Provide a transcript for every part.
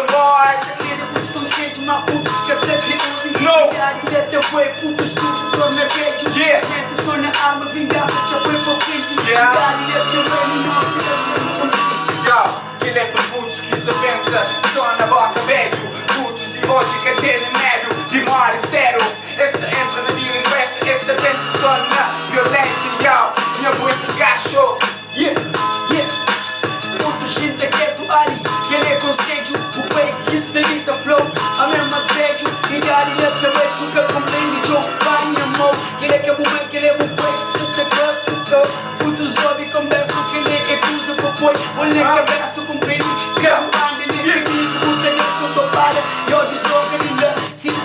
boy. Lida putos consciente, mas putos que até criam. No. E até foi putos tudo por na peito. Yeah. Sente só na arma, vingança já foi por frente. Yeah. E até foi no nosso Ele é para putos que se pensa só na boca médio. Putos de hoje que até nem médio, de memória zero. Esta entra na delinquência, esta pensa só na violência. Minha muito gacho. Yeah, yeah. Outro gente que é do Ali, que ele é conselho. O fake que está dita flow, a mesma espelho. E ali até vai suca compreende Joe, vai em amor. Que ele é que é bom, que ele é bom, que se te gosta. Putos ouve conversa, que ele é cruza por foi. Olha cabeça, compreende. Que é o ande, ele é comigo, puta de sua topada. E eu desloca de lá, sim.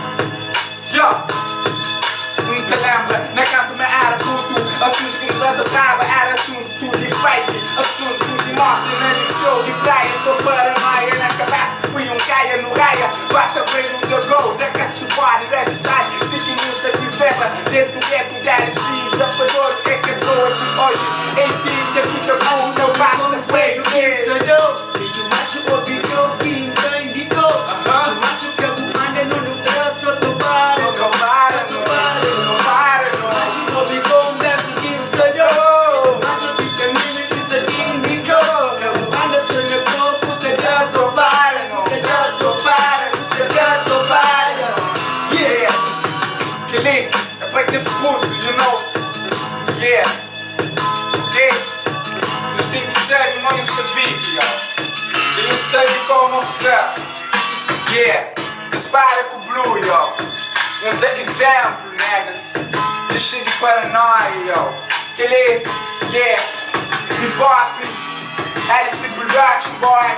Não te lembra, na canto me era puto. Assunto que me adotava era assunto de fake. Assunto de morte, na show de praia. Sou paranoia na cabeça, fui caia no raia. Bata bem no the go, da caçoar e lifestyle. Seguindo de festa, dentro do DLC. Zapador, que é boa de hoje. Em fim, já fica bom, não passa bem. Vídeo macho, o vídeo que então indicou. Vídeo macho que o ande no lugar, só tomara. Não para, não para, não. Macho, o vídeo com verso que estudou. Macho, que caminho que se indicou. O ande só no corpo, te já tomara. Te já tomara, te já tomara. Yeah, que lindo, é para que esse puto, you know. Yeah, ok. Mas tem que ser, não isso vive, ó. Eu não sei como ficar. Yeah, mas para com o blue, yo. Mas é exemplo, negas. Deixa de paranoia, yo. Que ele, yeah, hip hop, LC Production, boy.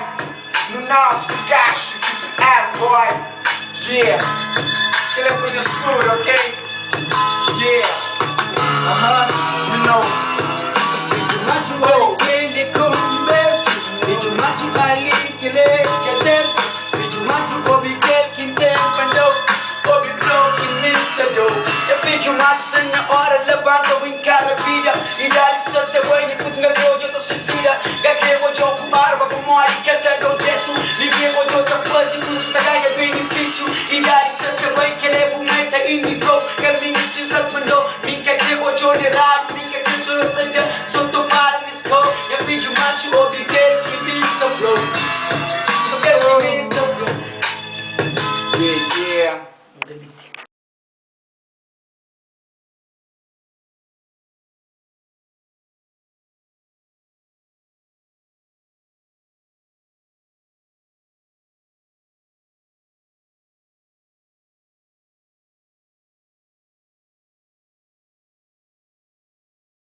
No nosso gacho, tipo ass, boy. Yeah, que ele é coisa escura, ok? Yeah, you know. Vídeo macho, que ele começa. Vídeo macho, ali que ele quer dentro. Vídeo macho, o vídeo que tem pandou. O vídeo que mista do. E vídeo macho, sem a hora, levanta o encara a vida. E dá de santa bem, e puto na goja, tô suicida. Gaguei o jogo com barba, com mole, que até deu teto. Liguei o jogo da fase, muito da ganha benefício. E dá de santa bem, que ele é bonita, indicou. Caminho estilizado, mandou. Minha que o jogo de raro, minha que o jogo de raro. Só tomara nesse gol. E vídeo macho, o vídeo que mista flow. O que mista flow. Yeah, yeah.